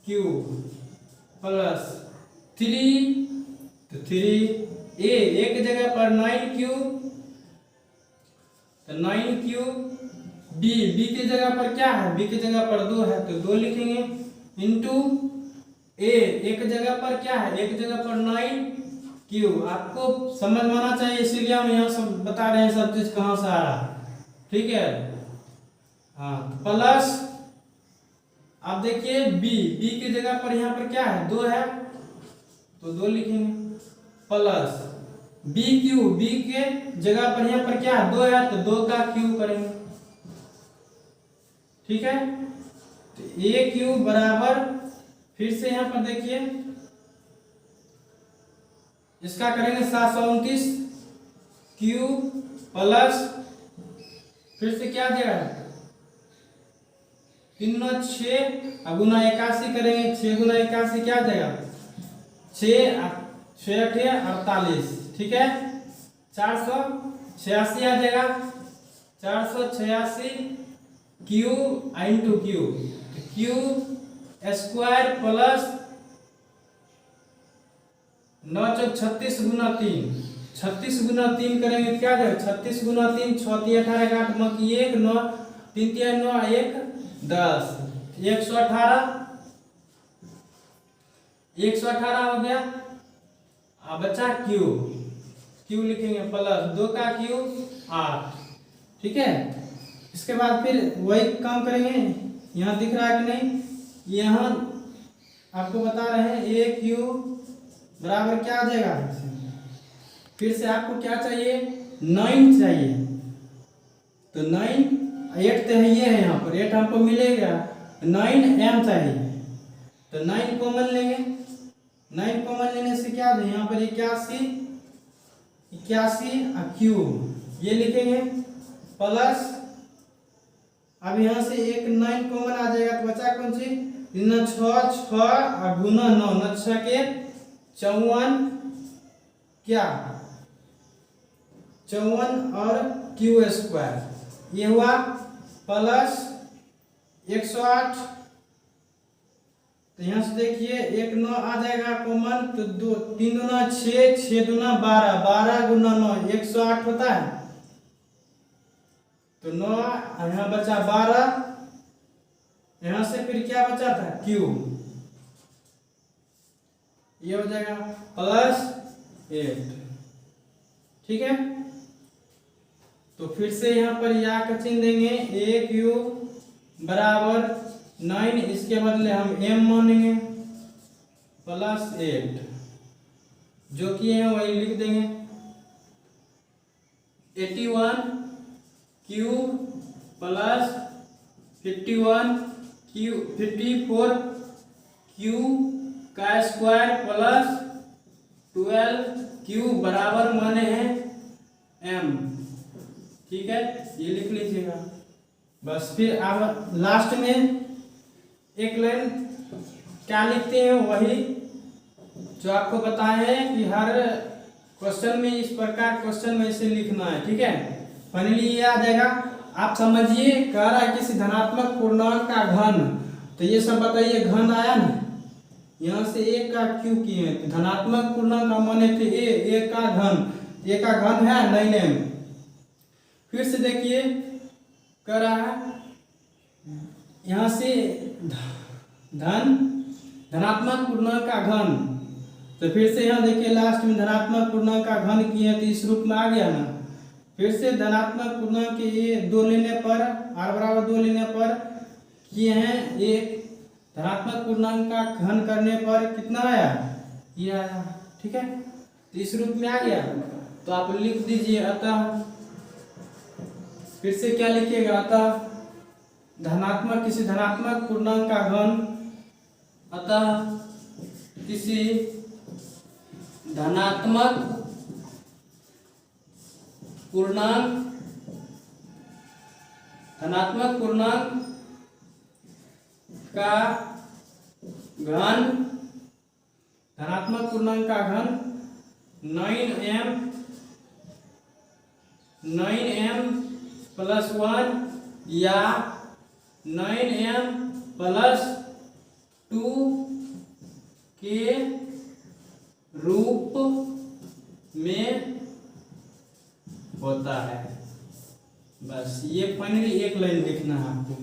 A: क्यूब प्लस 3, तो 3 एक जगह पर 9 क्यूब, तो 9 क्यूब, b की जगह पर क्या है, b की जगह पर 2 है तो 2 लिखेंगे, इंटू a एक जगह पर क्या है, एक जगह पर 9 क्यूब। आपको समझ में आना चाहिए, इसीलिए हम यहाँ सब बता रहे हैं सब चीज कहाँ से आ रहा है, ठीक है। हाँ, प्लस अब देखिए b की जगह पर यहाँ पर क्या है, 2 है तो 2 लिखेंगे, प्लस b क्यूब, b के जगह पर यहाँ पर क्या है, 2 है तो 2 का क्यूब करेंगे, ठीक है। तो a क्यूब बराबर, फिर से यहाँ पर देखिए इसका करेंगे 729 क्यूब प्लस, फिर से क्या देगा 3 9 6 गुना 81 करेंगे, 6 गुना 81 क्या देगा 6 6 48, ठीक है। 486 आ जाएगा, 486 cube into cube square plus 9 चौक 36 गुना 3, 36 गुना 3 करेंगे क्या जाएगा, 36 गुना 3 6 3 18 8 मकी 1 9 3 3 9 1 10, 118 हो गया। अब बचा क्यू लिखेंगे प्लस 2 का क्यूब 8, ठीक है। इसके बाद फिर वही काम करेंगे, यहाँ दिख रहा है कि नहीं, यहाँ आपको बता रहे हैं a क्यूब बराबर क्या आ जाएगा, फिर से आपको क्या चाहिए 9 चाहिए, तो 9 8 तो है, ये है यहाँ पर 8 हमको मिलेगा, 9m चाहिए तो 9 कॉमन लेंगे, 9 कॉमन लेने से क्या है यहाँ पर 81 क्यूब ये लिखेंगे प्लस, अब यहाँ से एक 9 कॉमन आ जाएगा तो बचा कौन सी 6 और गुना 9 9 6 के 54 क्या 54 और क्यू स्क्वायर ये हुआ प्लस 108, तो यहाँ से देखिए 1 9 आ जाएगा कॉमन, तो 2 3 दूना 6 6 दूना 12 12 गुना 9 108 होता है, तो 9 यहाँ बचा 12, यहाँ से फिर क्या बचा था क्यूब, ये हो जाएगा प्लस 8, ठीक है। तो फिर से यहाँ पर या का चिन्ह देंगे, a क्यूब बराबर 9, इसके बदले हम m मानेंगे प्लस 8, जो कि है वही लिख देंगे 81 क्यूब प्लस 54 क्यूब का स्क्वायर प्लस 12 क्यूब बराबर माने हैं m, ठीक है, ये लिख लीजिएगा बस। फिर अब लास्ट में एक लाइन क्या लिखते हैं, वही जो आपको बताए हैं कि हर क्वेश्चन में इस प्रकार क्वेश्चन में इसे लिखना है, ठीक है। फाइनली ये आ जाएगा। आप समझिए, कह रहा है किसी धनात्मक पूर्णांक का घन, तो ये सब बताइए, घन आया ना, यहाँ से एक का क्यों किए, तो धनात्मक पूर्णांक का माने थे एक का घन, एक का घन है 9m। फिर से देखिए, कह रहा है यहाँ से धनात्मक पूर्णांक का घन, तो फिर से यहाँ देखिए लास्ट में धनात्मक पूर्णांक का घन किए तो इस रूप में आ गया ना। फिर से धनात्मक पूर्णांक के ये 2 लेने पर, r बराबर 2 लेने पर किए हैं एक, धनात्मक पूर्णांक का घन करने पर कितना आया, ये आया, ठीक है। तो इस रूप में आ गया, तो आप लिख दीजिए अतः, फिर से क्या लिखिएगा, अतः धनात्मक किसी धनात्मक पूर्णांक का घन, अतः किसी धनात्मक पूर्णांक का घन, धनात्मक पूर्णांक का घन 9m प्लस 1 या 9m प्लस 2 के रूप में होता है। बस ये फाइनली एक लाइन लिखना है आपको,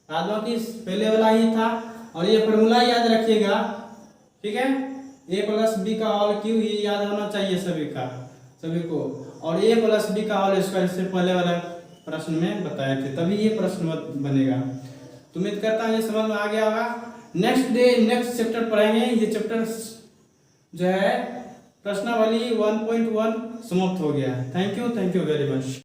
A: याद हो कि पहले वाला ही था। और ये फॉर्मूला याद रखिएगा, ठीक है। a प्लस बी का होल क्यू, ये याद होना चाहिए सभी को। और a प्लस बी का होल स्क्वायर से पहले वाला प्रश्न में बताए थे, तभी ये प्रश्न बनेगा। तो उम्मीद करता हूँ ये समझ में आ गया होगा। नेक्स्ट चैप्टर पढ़ेंगे। ये चैप्टर जो है प्रश्नावली 1.1 समाप्त हो गया। Thank you very much.